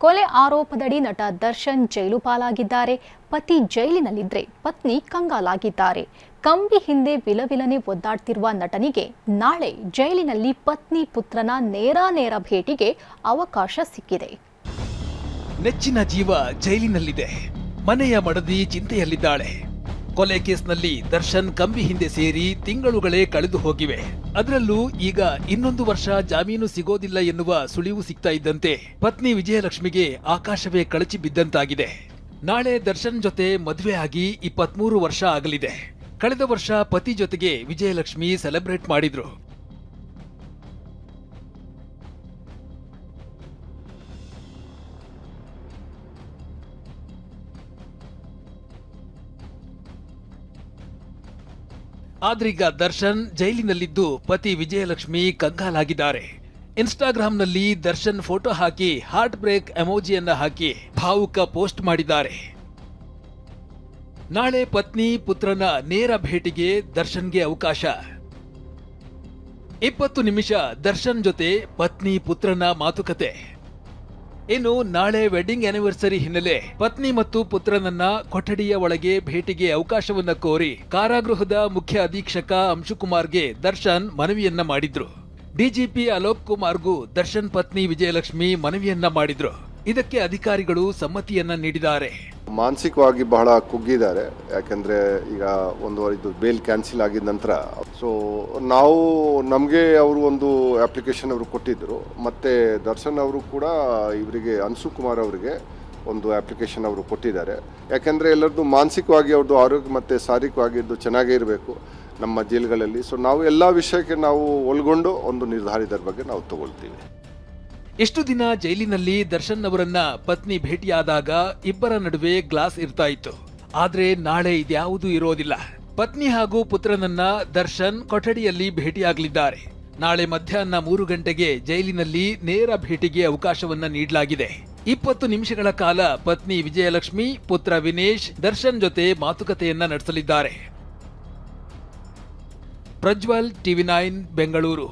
ಕೊಲೆ ಆರೋಪದಡಿ ನಟ ದರ್ಶನ್ ಜೈಲು ಪಾಲಾಗಿದ್ದಾರೆ. ಪತಿ ಜೈಲಿನಲ್ಲಿದ್ರೆ ಪತ್ನಿ ಕಂಗಾಲಾಗಿದ್ದಾರೆ. ಕಂಬಿ ಹಿಂದೆ ವಿಲವಿಲನೆ ಒದ್ದಾಡ್ತಿರುವ ನಟನಿಗೆ ನಾಳೆ ಜೈಲಿನಲ್ಲಿ ಪತ್ನಿ ಪುತ್ರನ ನೇರ ಭೇಟಿಗೆ ಅವಕಾಶ ಸಿಕ್ಕಿದೆ. ನೆಚ್ಚಿನ ಜೀವ ಜೈಲಿನಲ್ಲಿದೆ. ಮನೆಯ ಮಡದಿ ಚಿಂತೆಯಲ್ಲಿದ್ದಾಳೆ. ಕೊಲೆ ಕೇಸ್ನಲ್ಲಿ ದರ್ಶನ್ ಕಂಬಿ ಹಿಂದೆ ಸೇರಿ ತಿಂಗಳುಗಳೇ ಕಳೆದು ಹೋಗಿವೆ. ಅದರಲ್ಲೂ ಈಗ ಇನ್ನೊಂದು ವರ್ಷ ಜಾಮೀನು ಸಿಗೋದಿಲ್ಲ ಎನ್ನುವ ಸುಳಿವು ಸಿಗ್ತಾ ಇದ್ದಂತೆ ಪತ್ನಿ ವಿಜಯಲಕ್ಷ್ಮಿಗೆ ಆಕಾಶವೇ ಕಳಚಿ ಬಿದ್ದಂತಾಗಿದೆ. ನಾಳೆ ದರ್ಶನ್ ಜೊತೆ ಮದುವೆ ಆಗಿ 23 ವರ್ಷ ಆಗಲಿದೆ. ಕಳೆದ ವರ್ಷ ಪತಿ ಜೊತೆಗೆ ವಿಜಯಲಕ್ಷ್ಮಿ ಸೆಲೆಬ್ರೇಟ್ ಮಾಡಿದ್ರು. ಆದ್ರೀಗ ದರ್ಶನ್ ಜೈಲಿನಲ್ಲಿದ್ದು ಪತಿ ವಿಜಯಲಕ್ಷ್ಮಿ ಕಂಗಾಲಾಗಿದ್ದಾರೆ. ಇನ್ಸ್ಟಾಗ್ರಾಂನಲ್ಲಿ ದರ್ಶನ್ ಫೋಟೋ ಹಾಕಿ ಹಾರ್ಟ್ ಬ್ರೇಕ್ ಎಮೋಜಿಯನ್ನ ಹಾಕಿ ಭಾವುಕ ಪೋಸ್ಟ್ ಮಾಡಿದ್ದಾರೆ. ನಾಳೆ ಪತ್ನಿ ಪುತ್ರನ ನೇರ ಭೇಟಿಗೆ ದರ್ಶನ್ಗೆ ಅವಕಾಶ. 20 ನಿಮಿಷ ದರ್ಶನ್ ಜೊತೆ ಪತ್ನಿ ಪುತ್ರನ ಮಾತುಕತೆ. ಇನ್ನು ನಾಳೆ ವೆಡ್ಡಿಂಗ್ ಆನಿವರ್ಸರಿ ಹಿನ್ನೆಲೆ ಪತ್ನಿ ಮತ್ತು ಪುತ್ರನನ್ನ ಕೊಠಡಿಯ ಒಳಗೆ ಭೇಟಿಗೆ ಅವಕಾಶವನ್ನ ಕೋರಿ ಕಾರಾಗೃಹದ ಮುಖ್ಯ ಅಧೀಕ್ಷಕ ಅಂಶುಕುಮಾರ್ಗೆ ದರ್ಶನ್ ಮನವಿಯನ್ನ ಮಾಡಿದ್ರು. ಡಿಜಿಪಿ ಅಲೋಕ್ ಕುಮಾರ್ಗೂ ದರ್ಶನ್ ಪತ್ನಿ ವಿಜಯಲಕ್ಷ್ಮಿ ಮನವಿಯನ್ನ ಮಾಡಿದ್ರು. ಇದಕ್ಕೆ ಅಧಿಕಾರಿಗಳು ಸಮ್ಮತಿಯನ್ನ ನೀಡಿದ್ದಾರೆ. ಮಾನಸಿಕವಾಗಿ ಬಹಳ ಕುಗ್ಗಿದ್ದಾರೆ. ಯಾಕಂದ್ರೆ ಈಗ ಇದು ಬೇಲ್ ಕ್ಯಾನ್ಸಲ್ ಆಗಿದ ನಂತರ ನಮಗೆ ಅವರು ಒಂದು ಅಪ್ಲಿಕೇಶನ್ ಅವರು ಕೊಟ್ಟಿದ್ರು. ಮತ್ತೆ ದರ್ಶನ್ ಅವರು ಕೂಡ ಇವರಿಗೆ ಅನ್ಸು ಕುಮಾರ್ ಅವರಿಗೆ ಒಂದು ಅಪ್ಲಿಕೇಶನ್ ಅವರು ಕೊಟ್ಟಿದ್ದಾರೆ. ಯಾಕಂದ್ರೆ ಎಲ್ಲರದ್ದು ಮಾನಸಿಕವಾಗಿ ಅವ್ರದ್ದು ಆರೋಗ್ಯ ಮತ್ತೆ ಶಾರೀರಿಕವಾಗಿ ಚೆನ್ನಾಗೇ ಇರಬೇಕು ನಮ್ಮ ಜೈಲುಗಳಲ್ಲಿ. ನಾವು ಎಲ್ಲ ವಿಷಯಕ್ಕೆ ನಾವು ಒಳಗೊಂಡು ಒಂದು ನಿರ್ಧಾರದ ಬಗ್ಗೆ ನಾವು ತಗೊಳ್ತೀವಿ. ಎಷ್ಟು ದಿನ ಜೈಲಿನಲ್ಲಿ ದರ್ಶನ್ ಅವರನ್ನ ಪತ್ನಿ ಭೇಟಿಯಾದಾಗ ಇಬ್ಬರ ನಡುವೆ ಗ್ಲಾಸ್ ಇರ್ತಾ ಇತ್ತು. ಆದ್ರೆ ನಾಳೆ ಇದ್ಯಾವುದೂ ಇರೋದಿಲ್ಲ. ಪತ್ನಿ ಹಾಗೂ ಪುತ್ರನನ್ನ ದರ್ಶನ್ ಕೊಠಡಿಯಲ್ಲಿ ಭೇಟಿಯಾಗಲಿದ್ದಾರೆ. ನಾಳೆ ಮಧ್ಯಾಹ್ನ 3 ಗಂಟೆಗೆ ಜೈಲಿನಲ್ಲಿ ನೇರ ಭೇಟಿಗೆ ಅವಕಾಶವನ್ನ ನೀಡಲಾಗಿದೆ. 20 ನಿಮಿಷಗಳ ಕಾಲ ಪತ್ನಿ ವಿಜಯಲಕ್ಷ್ಮಿ, ಪುತ್ರ ವಿನೇಶ್ ದರ್ಶನ್ ಜೊತೆ ಮಾತುಕತೆಯನ್ನ ನಡೆಸಲಿದ್ದಾರೆ. ಪ್ರಜ್ವಲ್, TV9 ಬೆಂಗಳೂರು.